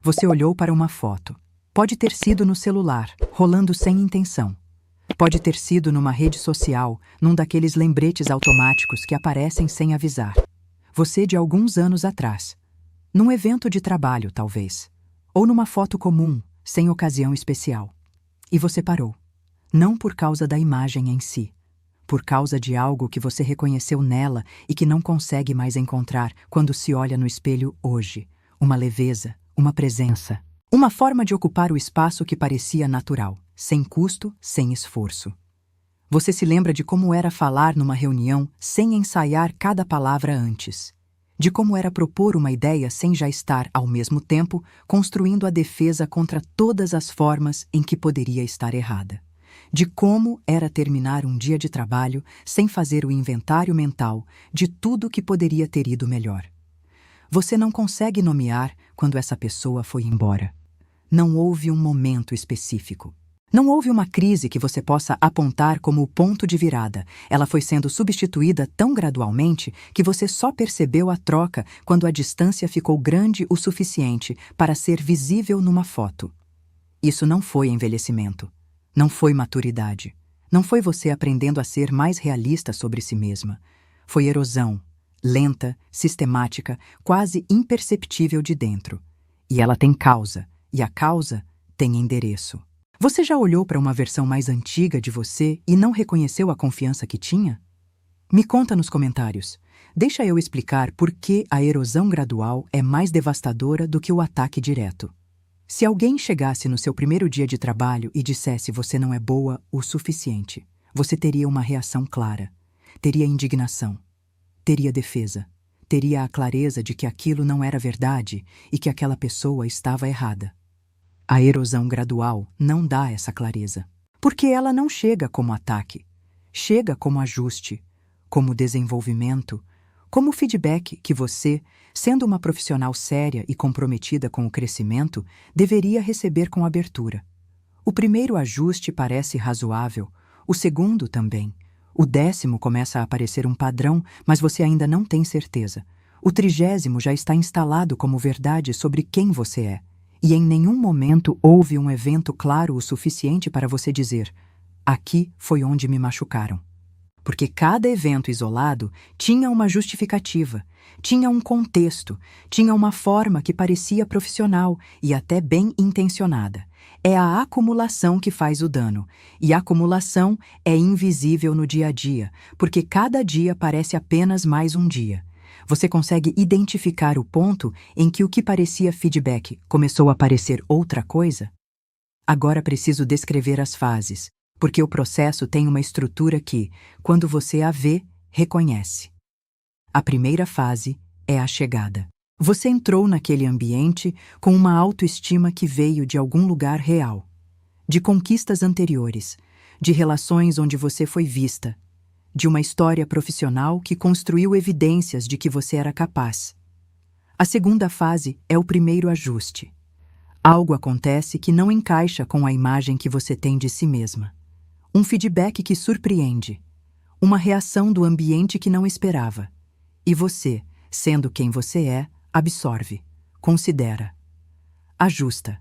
Você olhou para uma foto. Pode ter sido no celular, rolando sem intenção. Pode ter sido numa rede social, num daqueles lembretes automáticos que aparecem sem avisar. Você de alguns anos atrás. Num evento de trabalho, talvez. Ou numa foto comum, sem ocasião especial. E você parou. Não por causa da imagem em si. Por causa de algo que você reconheceu nela e que não consegue mais encontrar quando se olha no espelho hoje. Uma leveza, uma presença. Uma forma de ocupar o espaço que parecia natural, sem custo, sem esforço. Você se lembra de como era falar numa reunião sem ensaiar cada palavra antes. De como era propor uma ideia sem já estar, ao mesmo tempo, construindo a defesa contra todas as formas em que poderia estar errada. De como era terminar um dia de trabalho sem fazer o inventário mental de tudo que poderia ter ido melhor. Você não consegue nomear quando essa pessoa foi embora. Não houve um momento específico. Não houve uma crise que você possa apontar como o ponto de virada. Ela foi sendo substituída tão gradualmente que você só percebeu a troca quando a distância ficou grande o suficiente para ser visível numa foto. Isso não foi envelhecimento. Não foi maturidade. Não foi você aprendendo a ser mais realista sobre si mesma. Foi erosão, lenta, sistemática, quase imperceptível de dentro. E ela tem causa, e a causa tem endereço. Você já olhou para uma versão mais antiga de você e não reconheceu a confiança que tinha? Me conta nos comentários. Deixa eu explicar por que a erosão gradual é mais devastadora do que o ataque direto. Se alguém chegasse no seu primeiro dia de trabalho e dissesse você não é boa o suficiente, você teria uma reação clara. Teria indignação. Teria defesa. Teria a clareza de que aquilo não era verdade e que aquela pessoa estava errada. A erosão gradual não dá essa clareza, porque ela não chega como ataque. Chega como ajuste, como desenvolvimento, como feedback que você, sendo uma profissional séria e comprometida com o crescimento, deveria receber com abertura. O primeiro ajuste parece razoável, o segundo também. O 10º começa a aparecer um padrão, mas você ainda não tem certeza. O 30º já está instalado como verdade sobre quem você é. E em nenhum momento houve um evento claro o suficiente para você dizer: aqui foi onde me machucaram. Porque cada evento isolado tinha uma justificativa, tinha um contexto, tinha uma forma que parecia profissional e até bem intencionada. É a acumulação que faz o dano, e a acumulação é invisível no dia a dia, porque cada dia parece apenas mais um dia. Você consegue identificar o ponto em que o que parecia feedback começou a parecer outra coisa? Agora preciso descrever as fases, porque o processo tem uma estrutura que, quando você a vê, reconhece. A primeira fase é a chegada. Você entrou naquele ambiente com uma autoestima que veio de algum lugar real, de conquistas anteriores, de relações onde você foi vista, de uma história profissional que construiu evidências de que você era capaz. A segunda fase é o primeiro ajuste. Algo acontece que não encaixa com a imagem que você tem de si mesma. Um feedback que surpreende. Uma reação do ambiente que não esperava. E você, sendo quem você é, absorve, considera, ajusta.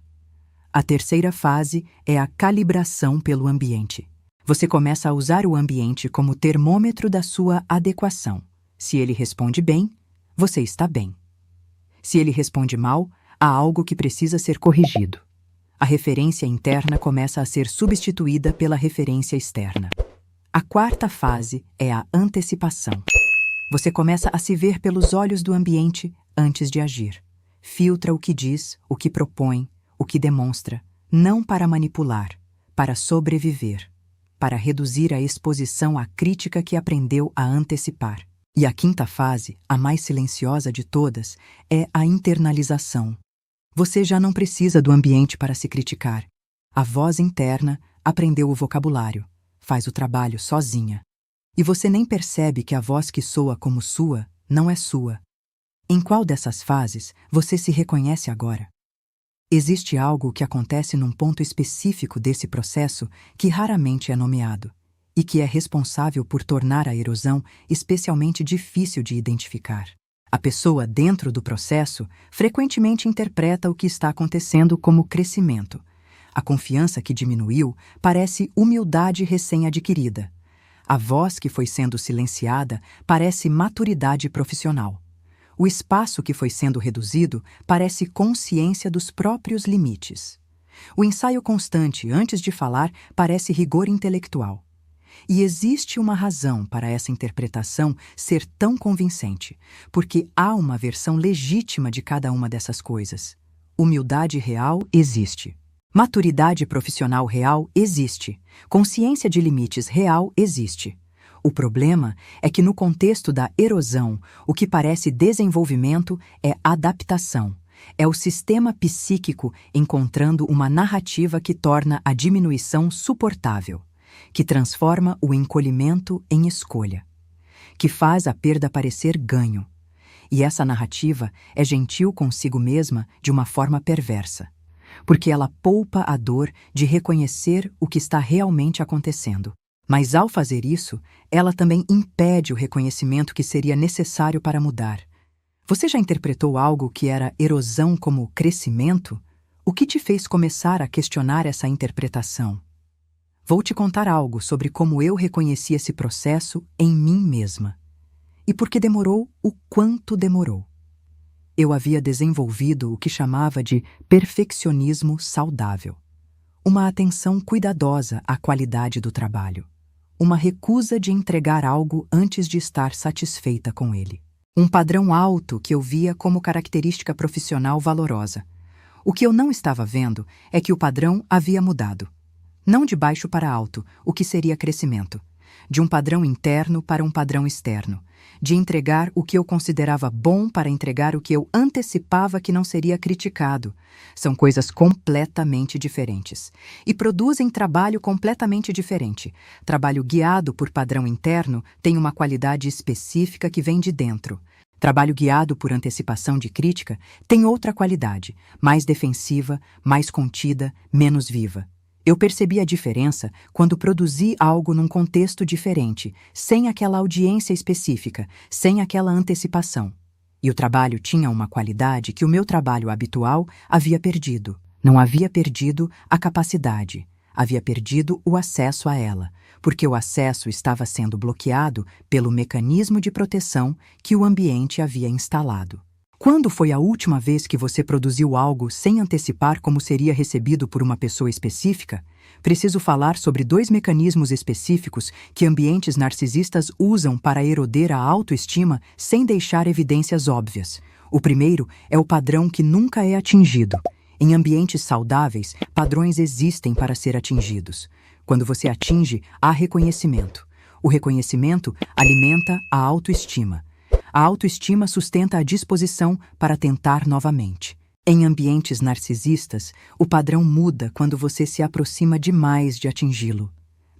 A terceira fase é a calibração pelo ambiente. Você começa a usar o ambiente como termômetro da sua adequação. Se ele responde bem, você está bem. Se ele responde mal, há algo que precisa ser corrigido. A referência interna começa a ser substituída pela referência externa. A quarta fase é a antecipação. Você começa a se ver pelos olhos do ambiente antes de agir. Filtra o que diz, o que propõe, o que demonstra, não para manipular, para sobreviver, para reduzir a exposição à crítica que aprendeu a antecipar. E a quinta fase, a mais silenciosa de todas, é a internalização. Você já não precisa do ambiente para se criticar. A voz interna aprendeu o vocabulário, faz o trabalho sozinha. E você nem percebe que a voz que soa como sua não é sua. Em qual dessas fases você se reconhece agora? Existe algo que acontece num ponto específico desse processo que raramente é nomeado e que é responsável por tornar a erosão especialmente difícil de identificar. A pessoa dentro do processo frequentemente interpreta o que está acontecendo como crescimento. A confiança que diminuiu parece humildade recém-adquirida. A voz que foi sendo silenciada parece maturidade profissional. O espaço que foi sendo reduzido parece consciência dos próprios limites. O ensaio constante antes de falar parece rigor intelectual. E existe uma razão para essa interpretação ser tão convincente, porque há uma versão legítima de cada uma dessas coisas. Humildade real existe. Maturidade profissional real existe. Consciência de limites real existe. O problema é que no contexto da erosão, o que parece desenvolvimento é adaptação. É o sistema psíquico encontrando uma narrativa que torna a diminuição suportável, que transforma o encolhimento em escolha, que faz a perda parecer ganho. E essa narrativa é gentil consigo mesma de uma forma perversa, porque ela poupa a dor de reconhecer o que está realmente acontecendo. Mas ao fazer isso, ela também impede o reconhecimento que seria necessário para mudar. Você já interpretou algo que era erosão como crescimento? O que te fez começar a questionar essa interpretação? Vou te contar algo sobre como eu reconheci esse processo em mim mesma. E por que demorou o quanto demorou. Eu havia desenvolvido o que chamava de perfeccionismo saudável. Uma atenção cuidadosa à qualidade do trabalho. Uma recusa de entregar algo antes de estar satisfeita com ele. Um padrão alto que eu via como característica profissional valorosa. O que eu não estava vendo é que o padrão havia mudado. Não de baixo para alto, o que seria crescimento. De um padrão interno para um padrão externo. De entregar o que eu considerava bom para entregar o que eu antecipava que não seria criticado. São coisas completamente diferentes. E produzem trabalho completamente diferente. Trabalho guiado por padrão interno tem uma qualidade específica que vem de dentro. Trabalho guiado por antecipação de crítica tem outra qualidade, mais defensiva, mais contida, menos viva. Eu percebi a diferença quando produzi algo num contexto diferente, sem aquela audiência específica, sem aquela antecipação. E o trabalho tinha uma qualidade que o meu trabalho habitual havia perdido. Não havia perdido a capacidade, havia perdido o acesso a ela, porque o acesso estava sendo bloqueado pelo mecanismo de proteção que o ambiente havia instalado. Quando foi a última vez que você produziu algo sem antecipar como seria recebido por uma pessoa específica? Preciso falar sobre 2 mecanismos específicos que ambientes narcisistas usam para eroder a autoestima sem deixar evidências óbvias. O primeiro é o padrão que nunca é atingido. Em ambientes saudáveis, padrões existem para ser atingidos. Quando você atinge, há reconhecimento. O reconhecimento alimenta a autoestima. A autoestima sustenta a disposição para tentar novamente. Em ambientes narcisistas, o padrão muda quando você se aproxima demais de atingi-lo.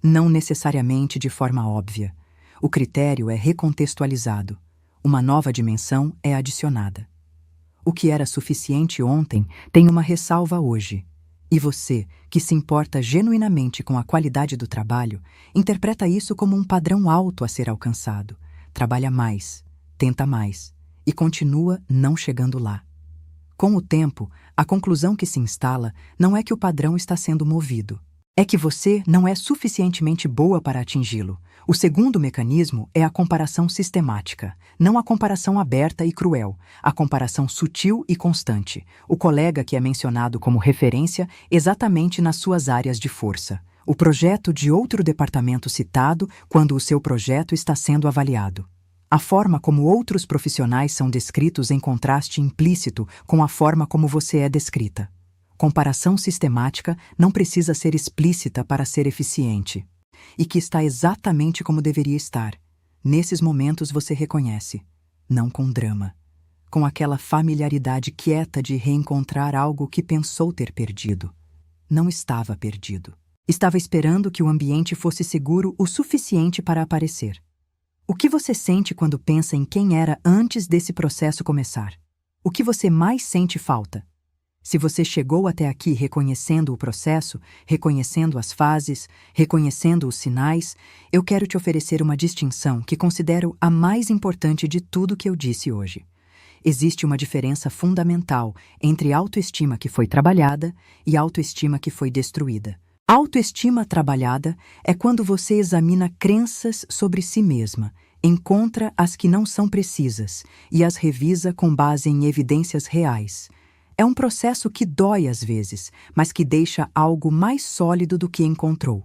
Não necessariamente de forma óbvia. O critério é recontextualizado. Uma nova dimensão é adicionada. O que era suficiente ontem tem uma ressalva hoje. E você, que se importa genuinamente com a qualidade do trabalho, interpreta isso como um padrão alto a ser alcançado. Trabalha mais. Tenta mais, e continua não chegando lá. Com o tempo, a conclusão que se instala não é que o padrão está sendo movido. É que você não é suficientemente boa para atingi-lo. O segundo mecanismo é a comparação sistemática, não a comparação aberta e cruel, a comparação sutil e constante. O colega que é mencionado como referência exatamente nas suas áreas de força. O projeto de outro departamento citado quando o seu projeto está sendo avaliado. A forma como outros profissionais são descritos em contraste implícito com a forma como você é descrita. Comparação sistemática não precisa ser explícita para ser eficiente. E que está exatamente como deveria estar. Nesses momentos você reconhece, não com drama, com aquela familiaridade quieta de reencontrar algo que pensou ter perdido. Não estava perdido. Estava esperando que o ambiente fosse seguro o suficiente para aparecer. O que você sente quando pensa em quem era antes desse processo começar? O que você mais sente falta? Se você chegou até aqui reconhecendo o processo, reconhecendo as fases, reconhecendo os sinais, eu quero te oferecer uma distinção que considero a mais importante de tudo que eu disse hoje. existe uma diferença fundamental entre autoestima que foi trabalhada e autoestima que foi destruída. Autoestima trabalhada é quando você examina crenças sobre si mesma, encontra as que não são precisas e as revisa com base em evidências reais. É um processo que dói às vezes, mas que deixa algo mais sólido do que encontrou.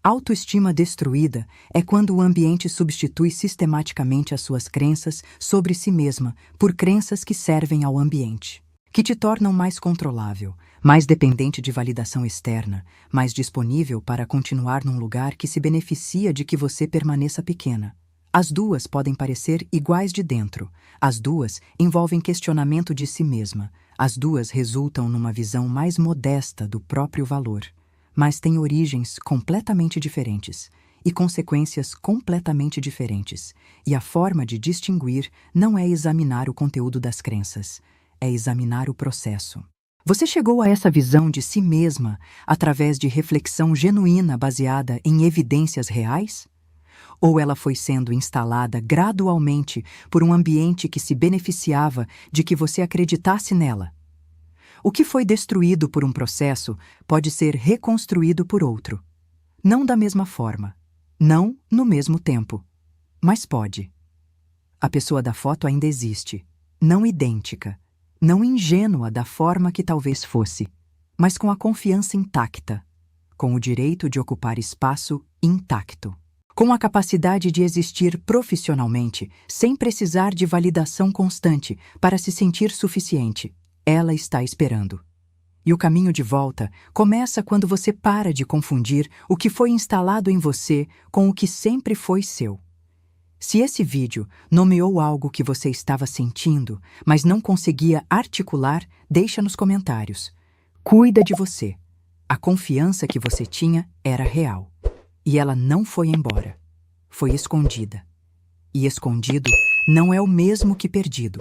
Autoestima destruída é quando o ambiente substitui sistematicamente as suas crenças sobre si mesma por crenças que servem ao ambiente, que te tornam mais controlável, mais dependente de validação externa, mais disponível para continuar num lugar que se beneficia de que você permaneça pequena. As duas podem parecer iguais de dentro, as duas envolvem questionamento de si mesma, as duas resultam numa visão mais modesta do próprio valor. Mas têm origens completamente diferentes e consequências completamente diferentes, e a forma de distinguir não é examinar o conteúdo das crenças, é examinar o processo. Você chegou a essa visão de si mesma através de reflexão genuína baseada em evidências reais? Ou ela foi sendo instalada gradualmente por um ambiente que se beneficiava de que você acreditasse nela? O que foi destruído por um processo pode ser reconstruído por outro. Não da mesma forma, não no mesmo tempo, mas pode. A pessoa da foto ainda existe, não idêntica, não ingênua da forma que talvez fosse, mas com a confiança intacta, com o direito de ocupar espaço intacto, com a capacidade de existir profissionalmente sem precisar de validação constante para se sentir suficiente. Ela está esperando. E o caminho de volta começa quando você para de confundir o que foi instalado em você com o que sempre foi seu. Se esse vídeo nomeou algo que você estava sentindo, mas não conseguia articular, deixa nos comentários. Cuida de você. A confiança que você tinha era real. E ela não foi embora. Foi escondida. E escondido não é o mesmo que perdido.